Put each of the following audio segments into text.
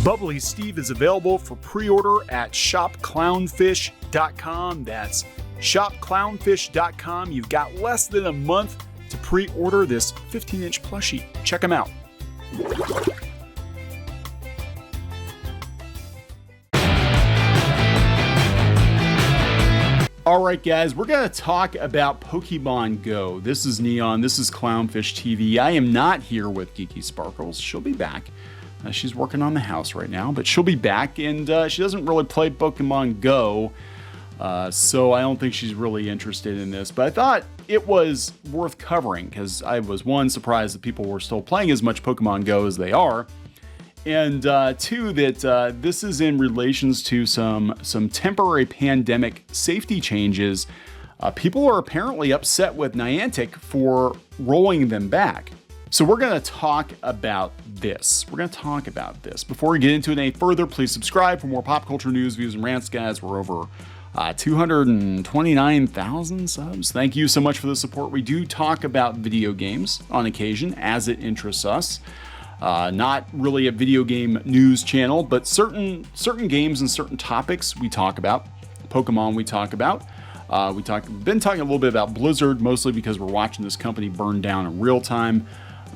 Bubbly Steve is available for pre-order at shopclownfish.com. That's shopclownfish.com. You've got less than a month to pre-order this 15-inch plushie. Check them out. All right, guys, we're going to talk about Pokemon GO. This is Neon. This is Clownfish TV. I am not here with Geeky Sparkles. She'll be back. She's working on the house right now, but she'll be back, and she doesn't really play Pokemon GO, so I don't think she's really interested in this. But I thought it was worth covering because I was, one, surprised that people were still playing as much Pokemon GO as they are, and two, that this is in relations to some temporary pandemic safety changes. People are apparently upset with Niantic for rolling them back. So we're going to talk about this. Before we get into it any further, please subscribe for more pop culture news, views, and rants, guys. We're over 229,000 subs. Thank you so much for the support. We do talk about video games on occasion as it interests us. Not really a video game news channel, but certain games and certain topics we talk about. Pokemon we talk about. Been talking a little bit about Blizzard, mostly because we're watching this company burn down in real time.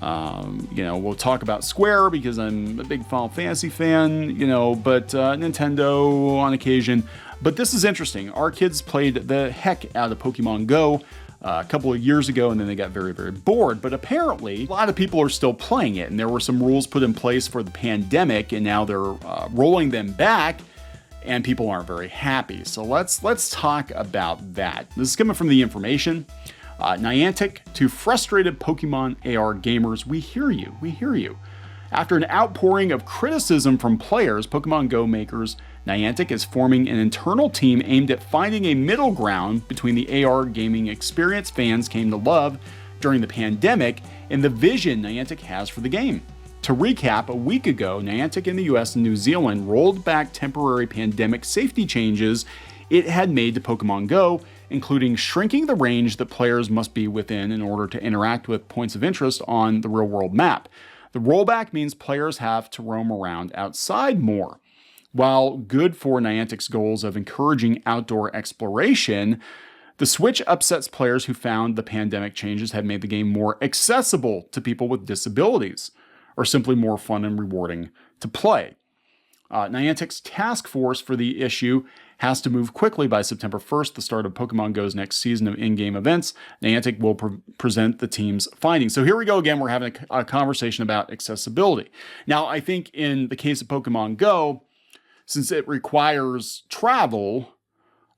We'll talk about Square because I'm a big Final Fantasy fan, but Nintendo on occasion. But this is interesting. Our kids played the heck out of Pokemon GO a couple of years ago, and then they got very, very bored. But apparently, a lot of people are still playing it, and there were some rules put in place for the pandemic, and now they're rolling them back, and people aren't very happy. So let's talk about that. This is coming from The Information. Niantic, to frustrated Pokemon AR gamers, we hear you. After an outpouring of criticism from players, Pokemon GO makers, Niantic is forming an internal team aimed at finding a middle ground between the AR gaming experience fans came to love during the pandemic and the vision Niantic has for the game. To recap, a week ago, Niantic in the US and New Zealand rolled back temporary pandemic safety changes it had made to Pokemon GO, including shrinking the range that players must be within in order to interact with points of interest on the real-world map. The rollback means players have to roam around outside more. While good for Niantic's goals of encouraging outdoor exploration, the switch upsets players who found the pandemic changes had made the game more accessible to people with disabilities, or simply more fun and rewarding to play. Niantic's task force for the issue has to move quickly by September 1st, the start of Pokemon GO's next season of in-game events. Niantic will present the team's findings. So here we go again. We're having a conversation about accessibility. Now, I think in the case of Pokemon GO, since it requires travel,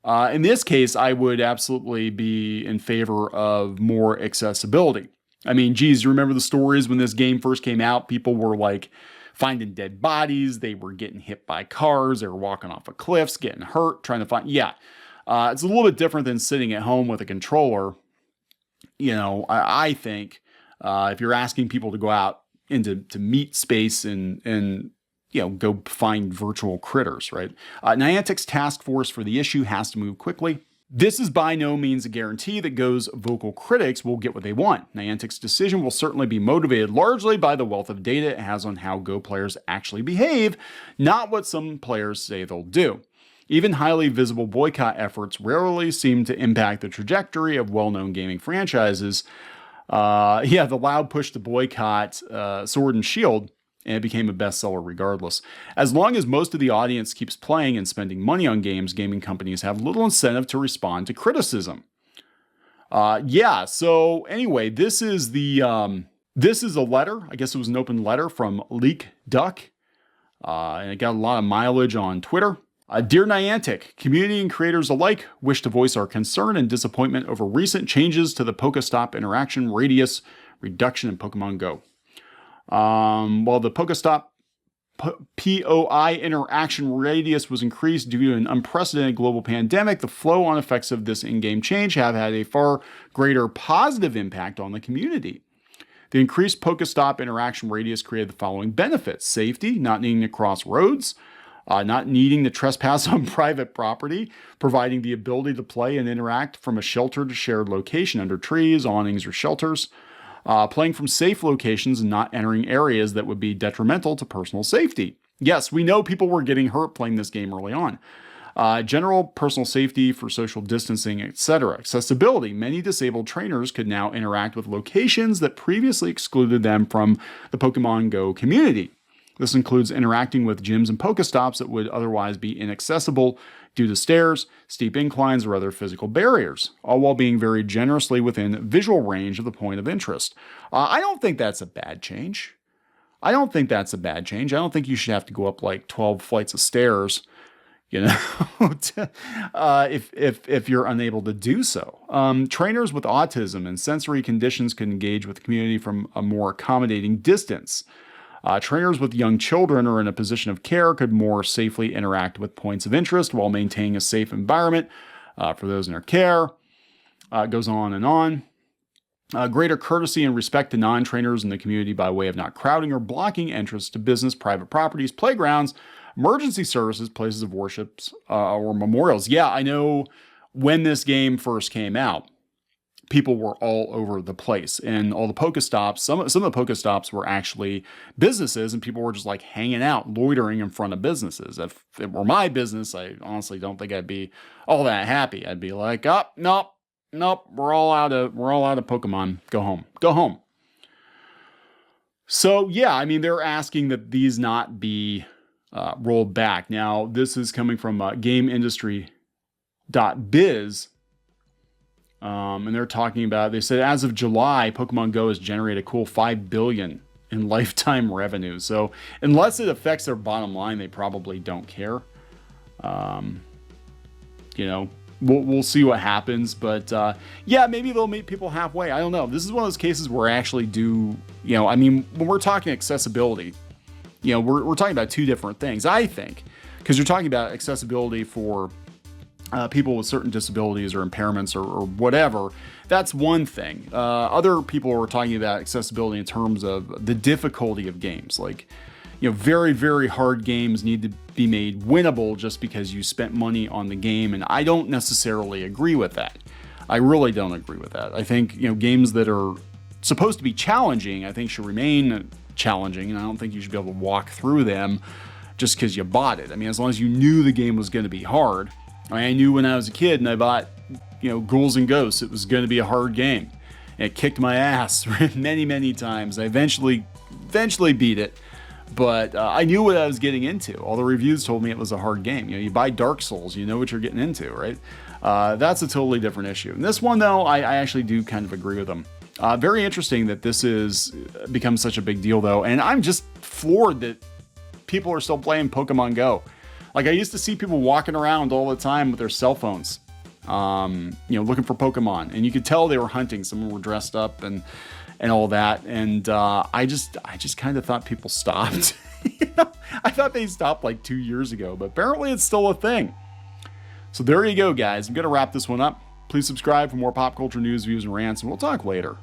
in this case, I would absolutely be in favor of more accessibility. I mean, geez, you remember the stories when this game first came out? People were like finding dead bodies. They were getting hit by cars. They were walking off of cliffs, getting hurt, trying to find. Yeah, it's a little bit different than sitting at home with a controller. I think if you're asking people to go out into meet space and go find virtual critters, right? Niantic's task force for the issue has to move quickly. This is by no means a guarantee that GO's vocal critics will get what they want. Niantic's decision will certainly be motivated largely by the wealth of data it has on how GO players actually behave, not what some players say they'll do. Even highly visible boycott efforts rarely seem to impact the trajectory of well-known gaming franchises. The loud push to boycott Sword and Shield, and it became a bestseller regardless. As long as most of the audience keeps playing and spending money on games, gaming companies have little incentive to respond to criticism. So anyway, this is a letter. I guess it was an open letter from Leak Duck, and it got a lot of mileage on Twitter. Dear Niantic, community and creators alike wish to voice our concern and disappointment over recent changes to the Pokestop interaction radius reduction in Pokemon GO. While the Pokestop POI interaction radius was increased due to an unprecedented global pandemic, the flow-on effects of this in-game change have had a far greater positive impact on the community. The increased Pokestop interaction radius created the following benefits: safety, not needing to cross roads, not needing to trespass on private property, providing the ability to play and interact from a sheltered shared location under trees, awnings, or shelters, playing from safe locations and not entering areas that would be detrimental to personal safety. Yes, we know people were getting hurt playing this game early on. General personal safety for social distancing, etc. Accessibility. Many disabled trainers could now interact with locations that previously excluded them from the Pokemon GO community. This includes interacting with gyms and Pokestops that would otherwise be inaccessible due to stairs, steep inclines, or other physical barriers, all while being very generously within visual range of the point of interest. I don't think that's a bad change. I don't think you should have to go up like 12 flights of stairs, if you're unable to do so. Trainers with autism and sensory conditions can engage with the community from a more accommodating distance. Trainers with young children or in a position of care could more safely interact with points of interest while maintaining a safe environment for those in their care. It goes on and on. Greater courtesy and respect to non-trainers in the community by way of not crowding or blocking entrance to business, private properties, playgrounds, emergency services, places of worship, or memorials. Yeah, I know when this game first came out, people were all over the place, and all the Pokestops, some of the Pokestops were actually businesses, and people were just like hanging out, loitering in front of businesses. If it were my business, I honestly don't think I'd be all that happy. I'd be like, oh, nope, we're all out of Pokemon. Go home. So yeah, I mean, they're asking that these not be rolled back. Now, this is coming from GameIndustry.biz. And they're talking about, they said as of July, Pokemon Go has generated a cool $5 billion in lifetime revenue. So unless it affects their bottom line, they probably don't care. We'll see what happens, but yeah, maybe they'll meet people halfway. I don't know. This is one of those cases where I actually do, when we're talking accessibility, we're talking about two different things, I think, because you're talking about accessibility for people with certain disabilities or impairments or whatever. That's one thing. Other people are talking about accessibility in terms of the difficulty of games. Like, very, very hard games need to be made winnable just because you spent money on the game. And I don't necessarily agree with that. I really don't agree with that. I think, games that are supposed to be challenging, I think should remain challenging. And I don't think you should be able to walk through them just because you bought it. I mean, as long as you knew the game was going to be hard. I knew when I was a kid and I bought, Ghouls and Ghosts, it was going to be a hard game. And it kicked my ass many, many times. I eventually beat it, but I knew what I was getting into. All the reviews told me it was a hard game. You buy Dark Souls, you know what you're getting into, right? That's a totally different issue. And this one, though, I actually do kind of agree with them. Very interesting that this is become such a big deal, though. And I'm just floored that people are still playing Pokemon Go. Like, I used to see people walking around all the time with their cell phones, looking for Pokemon, and you could tell they were hunting. Some were dressed up and all that. And I just kind of thought people stopped. I thought they stopped like 2 years ago, but apparently it's still a thing. So there you go, guys. I'm going to wrap this one up. Please subscribe for more pop culture news, views, and rants, and we'll talk later.